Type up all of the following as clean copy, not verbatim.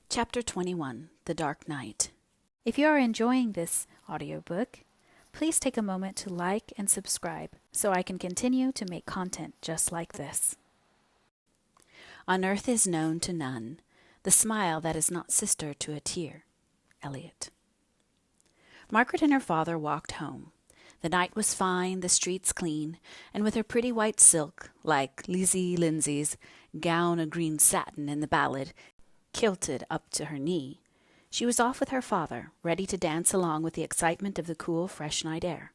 Chapter 21, The Dark Night. If you are enjoying this audiobook, please take a moment to like and subscribe so I can continue to make content just like this. On earth is known to none the smile that is not sister to a tear. Eliot. Margaret and her father walked home. The night was fine, the streets clean, and with her pretty white silk, like Lizzie Lindsay's gown of green satin in the ballad, kilted up to her knee, she was off with her father, ready to dance along with the excitement of the cool, fresh night air.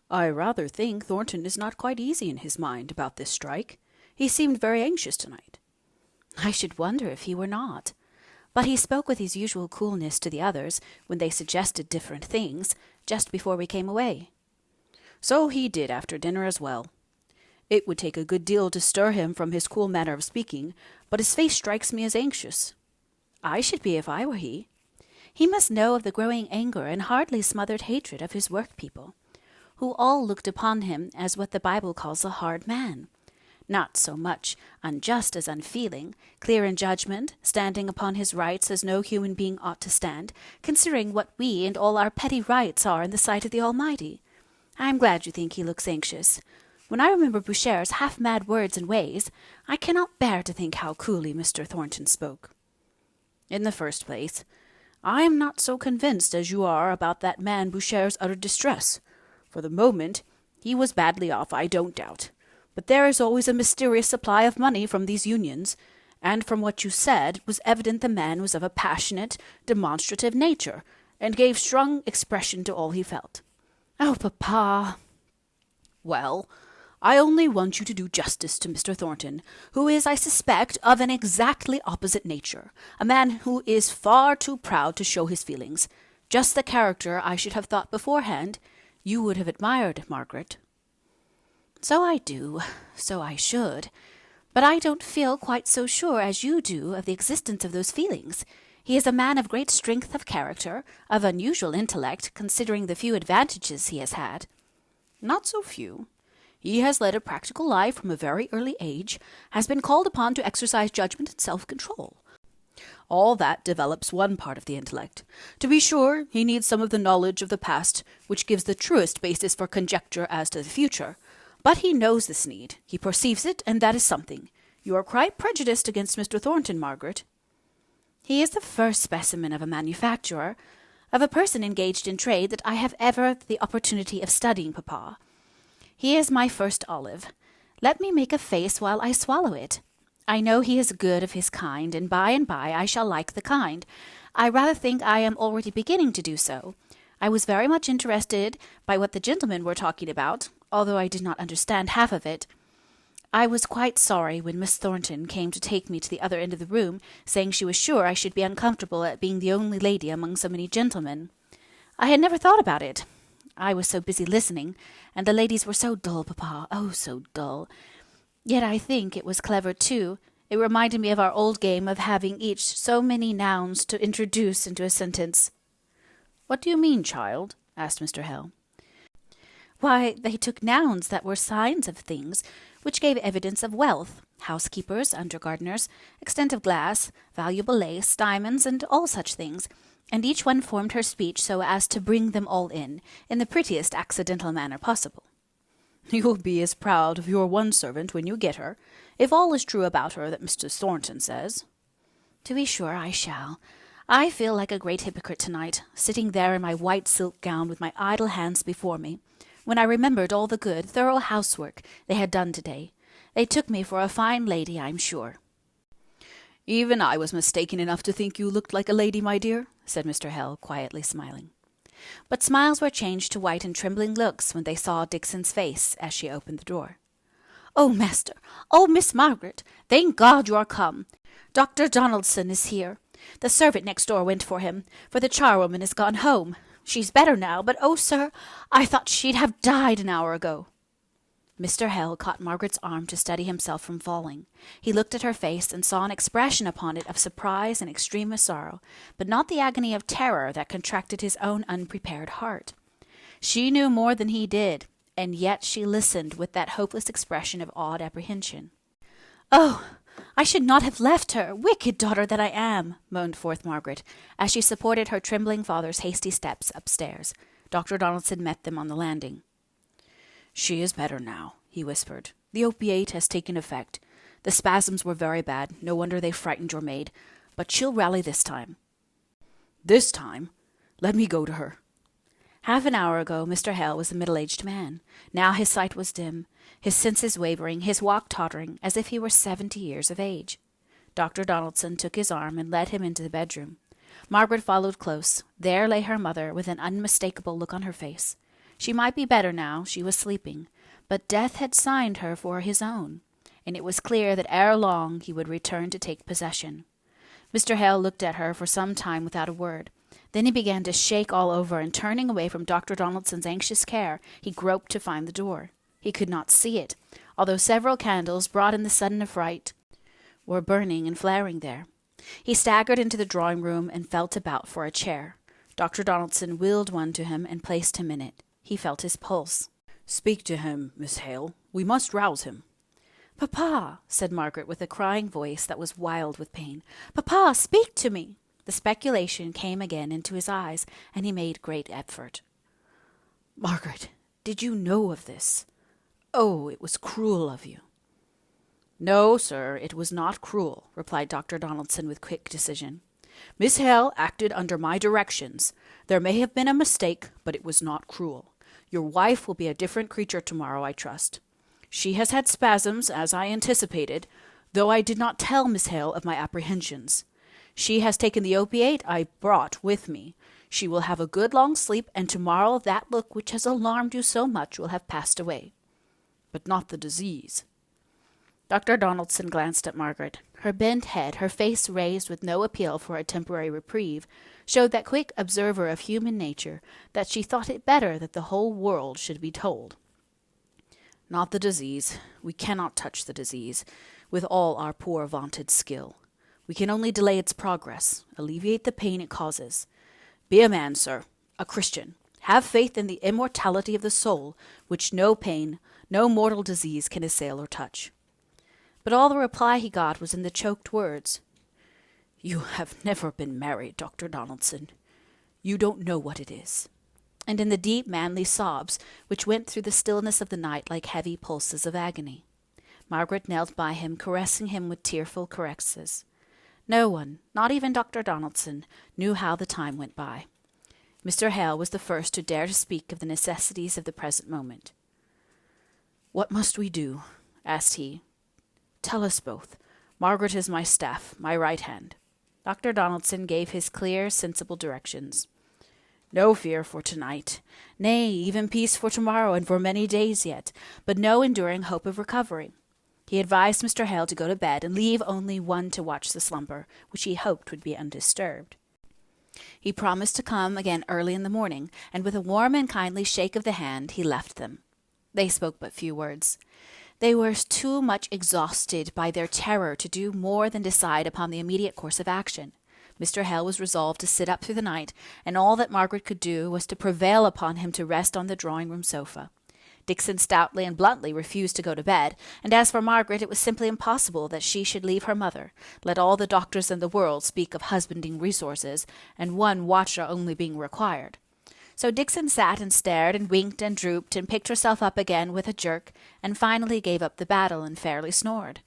"I rather think Thornton is not quite easy in his mind about this strike. He seemed very anxious tonight." "I should wonder if he were not. But he spoke with his usual coolness to the others when they suggested different things, just before we came away." "So he did after dinner as well. It would take a good deal to stir him from his cool manner of speaking, but his face strikes me as anxious." "I should be if I were he. He must know of the growing anger and hardly smothered hatred of his work-people, who all looked upon him as what the Bible calls a hard man, not so much unjust as unfeeling, clear in judgment, standing upon his rights as no human being ought to stand, considering what we and all our petty rights are in the sight of the Almighty. I am glad you think he looks anxious. When I remember Boucher's half-mad words and ways, I cannot bear to think how coolly Mr. Thornton spoke." "In the first place, I am not so convinced as you are about that man Boucher's utter distress. For the moment, he was badly off, I don't doubt. But there is always a mysterious supply of money from these unions, and from what you said, it was evident the man was of a passionate, demonstrative nature, and gave strong expression to all he felt." "Oh, papa!" "Well, I only want you to do justice to Mr. Thornton, who is, I suspect, of an exactly opposite nature, a man who is far too proud to show his feelings. Just the character I should have thought beforehand you would have admired, Margaret." "So I do, so I should. But I don't feel quite so sure as you do of the existence of those feelings. He is a man of great strength of character, of unusual intellect, considering the few advantages he has had." "Not so few. He has led a practical life from a very early age, has been called upon to exercise judgment and self-control. All that develops one part of the intellect. To be sure, he needs some of the knowledge of the past, which gives the truest basis for conjecture as to the future. But he knows this need, he perceives it, and that is something. You are quite prejudiced against Mr. Thornton, Margaret." "He is the first specimen of a manufacturer, of a person engaged in trade that I have ever the opportunity of studying, papa. He is my first olive. Let me make a face while I swallow it. I know he is good of his kind, and by I shall like the kind. I rather think I am already beginning to do so. I was very much interested by what the gentlemen were talking about, although I did not understand half of it. I was quite sorry when Miss Thornton came to take me to the other end of the room, saying she was sure I should be uncomfortable at being the only lady among so many gentlemen. I had never thought about it. I was so busy listening, and the ladies were so dull, papa, oh, so dull. Yet I think it was clever, too. It reminded me of our old game of having each so many nouns to introduce into a sentence." "What do you mean, child?" asked Mr. Hale. "Why, they took nouns that were signs of things, which gave evidence of wealth, housekeepers, undergardeners, extent of glass, valuable lace, diamonds, and all such things, and each one formed her speech so as to bring them all in the prettiest accidental manner possible." "You'll be as proud of your one servant when you get her, if all is true about her that Mr. Thornton says." "To be sure I shall. I feel like a great hypocrite tonight, sitting there in my white silk gown with my idle hands before me, when I remembered all the good, thorough housework they had done today. They took me for a fine lady, I'm sure." "Even I was mistaken enough to think you looked like a lady, my dear," said Mr. Hale, quietly smiling. But smiles were changed to white and trembling looks when they saw Dixon's face as she opened the door. "Oh, master! Oh, Miss Margaret! Thank God you are come! Dr. Donaldson is here. The servant next door went for him, for the charwoman is gone home. She's better now, but oh, sir, I thought she'd have died an hour ago." Mr. Hale caught Margaret's arm to steady himself from falling. He looked at her face and saw an expression upon it of surprise and extremest sorrow, but not the agony of terror that contracted his own unprepared heart. She knew more than he did, and yet she listened with that hopeless expression of awed apprehension. "Oh, I should not have left her, wicked daughter that I am, moaned forth Margaret, as she supported her trembling father's hasty steps upstairs. Dr. Donaldson met them on the landing. "She is better now," he whispered. "The opiate has taken effect. The spasms were very bad. No wonder they frightened your maid. But she'll rally this time." "This time? Let me go to her." Half an hour ago, Mr. Hale was a middle-aged man. Now his sight was dim, his senses wavering, his walk tottering, as if he were 70 years of age. Dr. Donaldson took his arm and led him into the bedroom. Margaret followed close. There lay her mother, with an unmistakable look on her face. She might be better now, she was sleeping, but death had signed her for his own, and it was clear that ere long he would return to take possession. Mr. Hale looked at her for some time without a word. Then he began to shake all over, and turning away from Dr. Donaldson's anxious care, he groped to find the door. He could not see it, although several candles, brought in the sudden affright, were burning and flaring there. He staggered into the drawing-room and felt about for a chair. Dr. Donaldson wheeled one to him and placed him in it. He felt his pulse. "Speak to him, Miss Hale. We must rouse him." "Papa," said Margaret with a crying voice that was wild with pain. "Papa, speak to me." The speculation came again into his eyes, and he made great effort. "Margaret, did you know of this? Oh, it was cruel of you." "No, sir, it was not cruel," replied Dr. Donaldson with quick decision. "Miss Hale acted under my directions. There may have been a mistake, but it was not cruel. Your wife will be a different creature tomorrow, I trust. She has had spasms, as I anticipated, though I did not tell Miss Hale of my apprehensions. She has taken the opiate I brought with me. She will have a good long sleep, and tomorrow that look which has alarmed you so much will have passed away. But not the disease." Dr. Donaldson glanced at Margaret. Her bent head, her face raised with no appeal for a temporary reprieve, showed that quick observer of human nature that she thought it better that the whole world should be told. "Not the disease. We cannot touch the disease, with all our poor vaunted skill. We can only delay its progress, alleviate the pain it causes. Be a man, sir, a Christian. Have faith in the immortality of the soul, which no pain, no mortal disease can assail or touch." But all the reply he got was in the choked words. "You have never been married, Dr. Donaldson. You don't know what it is." And in the deep, manly sobs, which went through the stillness of the night like heavy pulses of agony. Margaret knelt by him, caressing him with tearful caresses. No one, not even Dr. Donaldson, knew how the time went by. Mr. Hale was the first to dare to speak of the necessities of the present moment. "What must we do?" asked he. "Tell us both. Margaret is my staff, my right hand." Dr. Donaldson gave his clear, sensible directions. "No fear for tonight. Nay, even peace for tomorrow and for many days yet, but no enduring hope of recovery." He advised Mr. Hale to go to bed and leave only one to watch the slumber, which he hoped would be undisturbed. He promised to come again early in the morning, and with a warm and kindly shake of the hand he left them. They spoke but few words. They were too much exhausted by their terror to do more than decide upon the immediate course of action. Mr. Hale was resolved to sit up through the night, and all that Margaret could do was to prevail upon him to rest on the drawing-room sofa. Dixon stoutly and bluntly refused to go to bed, and as for Margaret, it was simply impossible that she should leave her mother, let all the doctors in the world speak of husbanding resources, and one watcher only being required. So Dixon sat and stared and winked and drooped and picked herself up again with a jerk, and finally gave up the battle and fairly snored.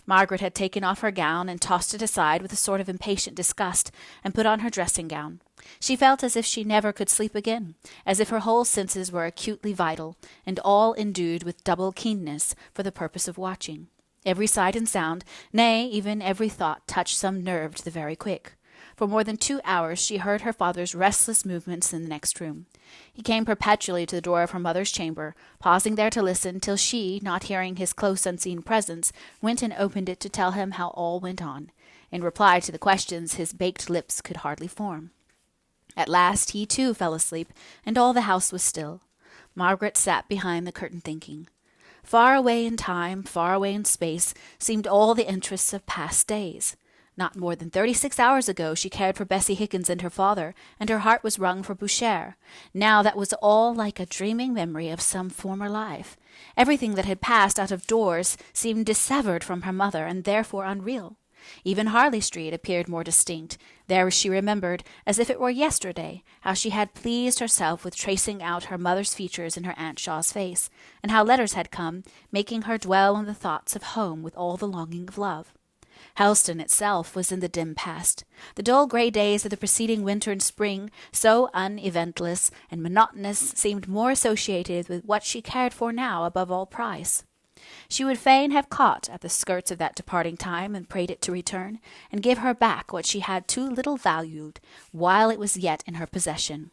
Margaret had taken off her gown and tossed it aside with a sort of impatient disgust, and put on her dressing-gown. She felt as if she never could sleep again, as if her whole senses were acutely vital, and all endued with double keenness for the purpose of watching. Every sight and sound, nay, even every thought, touched some nerve to the very quick. For more than 2 hours she heard her father's restless movements in the next room. He came perpetually to the door of her mother's chamber, pausing there to listen, till she, not hearing his close unseen presence, went and opened it to tell him how all went on, in reply to the questions his baked lips could hardly form. At last he too fell asleep, and all the house was still. Margaret sat behind the curtain thinking. Far away in time, far away in space, seemed all the interests of past days. Not more than 36 hours ago she cared for Bessie Higgins and her father, and her heart was wrung for Boucher. Now that was all like a dreaming memory of some former life. Everything that had passed out of doors seemed dissevered from her mother, and therefore unreal. Even Harley Street appeared more distinct. There she remembered, as if it were yesterday, how she had pleased herself with tracing out her mother's features in her Aunt Shaw's face, and how letters had come, making her dwell on the thoughts of home with all the longing of love. Helston itself was in the dim past. The dull grey days of the preceding winter and spring, so uneventless and monotonous, seemed more associated with what she cared for now above all price. She would fain have caught at the skirts of that departing time and prayed it to return, and give her back what she had too little valued while it was yet in her possession.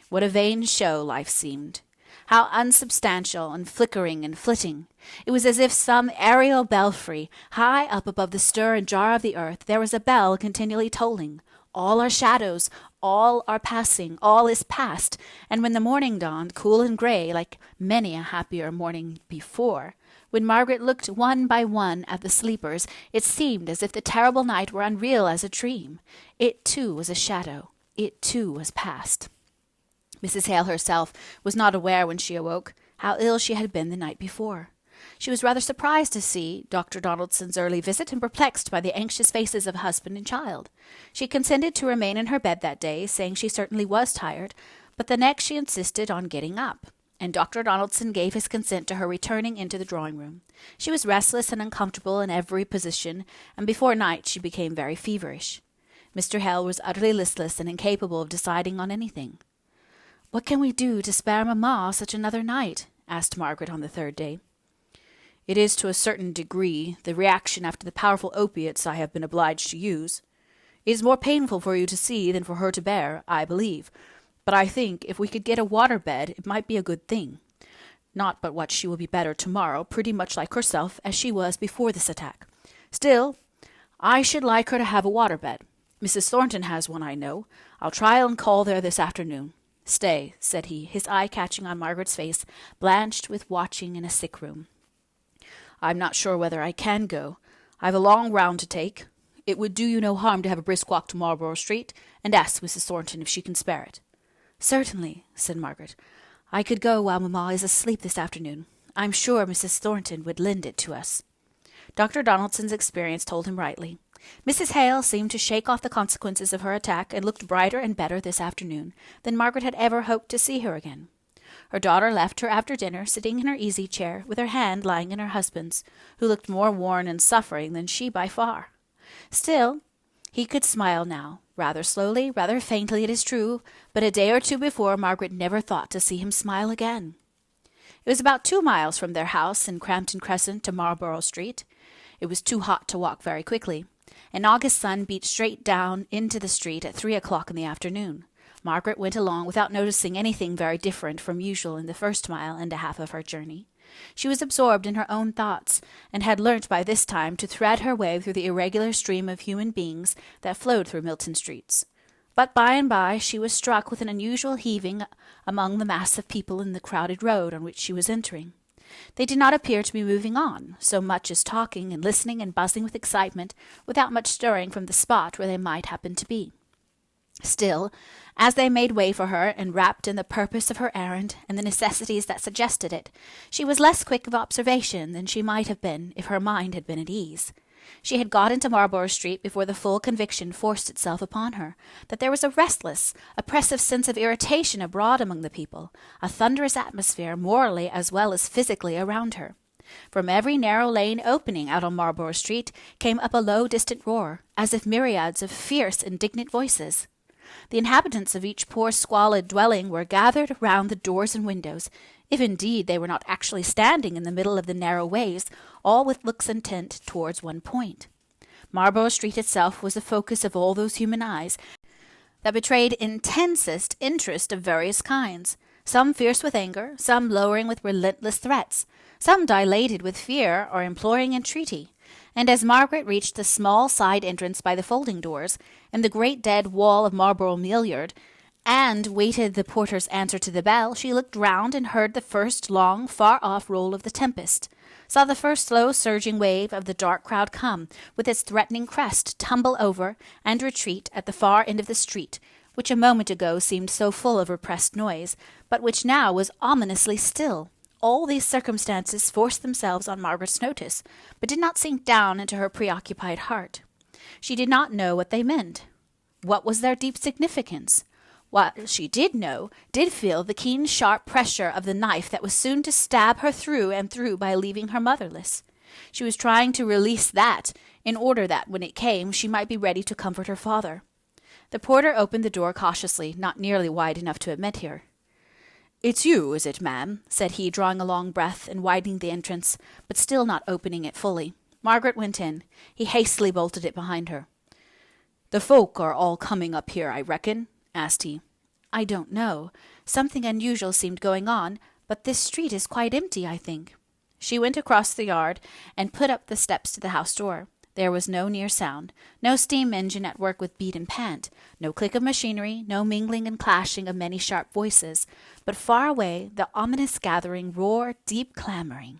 What a vain show life seemed! How unsubstantial and flickering and flitting! It was as if some aerial belfry, high up above the stir and jar of the earth, there was a bell continually tolling. All are shadows, all are passing, all is past, and when the morning dawned, cool and grey, like many a happier morning before, when Margaret looked one by one at the sleepers, it seemed as if the terrible night were unreal as a dream. It too was a shadow. It too was past. Mrs. Hale herself was not aware when she awoke how ill she had been the night before. She was rather surprised to see Dr. Donaldson's early visit and perplexed by the anxious faces of husband and child. She consented to remain in her bed that day, saying she certainly was tired, but the next she insisted on getting up, and Dr. Donaldson gave his consent to her returning into the drawing-room. She was restless and uncomfortable in every position, and before night she became very feverish. Mr. Hale was utterly listless and incapable of deciding on anything. "What can we do to spare Mamma such another night?" asked Margaret on the third day. "It is to a certain degree the reaction after the powerful opiates I have been obliged to use. It is more painful for you to see than for her to bear, I believe, but I think if we could get a water-bed it might be a good thing. Not but what she will be better tomorrow, pretty much like herself as she was before this attack. Still, I should like her to have a water-bed. Mrs. Thornton has one, I know. I'll try and call there this afternoon. Stay," said he, his eye catching on Margaret's face, blanched with watching in a sick-room. "I'm not sure whether I can go. I've a long round to take. It would do you no harm to have a brisk walk to Marlborough Street, and ask Mrs. Thornton if she can spare it." "Certainly," said Margaret. "I could go while Mamma is asleep this afternoon. I'm sure Mrs. Thornton would lend it to us." Dr. Donaldson's experience told him rightly. Mrs. Hale seemed to shake off the consequences of her attack, and looked brighter and better this afternoon than Margaret had ever hoped to see her again. Her daughter left her after dinner, sitting in her easy-chair, with her hand lying in her husband's, who looked more worn and suffering than she by far. Still, he could smile now, rather slowly, rather faintly, it is true, but a day or two before Margaret never thought to see him smile again. It was about 2 miles from their house in Crampton Crescent to Marlborough Street. It was too hot to walk very quickly. An August sun beat straight down into the street at 3 o'clock in the afternoon. Margaret went along without noticing anything very different from usual in the first mile and a half of her journey. She was absorbed in her own thoughts, and had learnt by this time to thread her way through the irregular stream of human beings that flowed through Milton streets. But by and by she was struck with an unusual heaving among the mass of people in the crowded road on which she was entering. They did not appear to be moving on, so much as talking and listening and buzzing with excitement, without much stirring from the spot where they might happen to be. Still, as they made way for her, and wrapped in the purpose of her errand and the necessities that suggested it, she was less quick of observation than she might have been if her mind had been at ease. She had got into Marlborough Street before the full conviction forced itself upon her that there was a restless, oppressive sense of irritation abroad among the people, a thunderous atmosphere, morally as well as physically, around her. From every narrow lane opening out on Marlborough Street came up a low, distant roar, as if myriads of fierce, indignant voices. The inhabitants of each poor squalid dwelling were gathered round the doors and windows, if indeed they were not actually standing in the middle of the narrow ways, all with looks intent towards one point. Marlborough Street itself was the focus of all those human eyes that betrayed intensest interest of various kinds, some fierce with anger, some lowering with relentless threats, some dilated with fear or imploring entreaty. And as Margaret reached the small side entrance by the folding doors, and the great dead wall of Marlborough Milliard, and waited the porter's answer to the bell, she looked round and heard the first long, far-off roll of the tempest. saw the first slow surging wave of the dark crowd come, with its threatening crest tumble over and retreat at the far end of the street, which a moment ago seemed so full of repressed noise, but which now was ominously still. All these circumstances forced themselves on Margaret's notice, but did not sink down into her preoccupied heart. She did not know what they meant. What was their deep significance? What she did know, did feel the keen, sharp pressure of the knife that was soon to stab her through and through by leaving her motherless. She was trying to release that, in order that, when it came, she might be ready to comfort her father. The porter opened the door cautiously, not nearly wide enough to admit her. "It's you, is it, ma'am?" said he, drawing a long breath and widening the entrance, but still not opening it fully. Margaret went in. He hastily bolted it behind her. "The folk are all coming up here, I reckon?" asked he. "I don't know. Something unusual seemed going on, but this street is quite empty, I think." She went across the yard and put up the steps to the house door. There was no near sound, no steam engine at work with beat and pant, no click of machinery, no mingling and clashing of many sharp voices, but far away the ominous gathering roar, deep clamoring.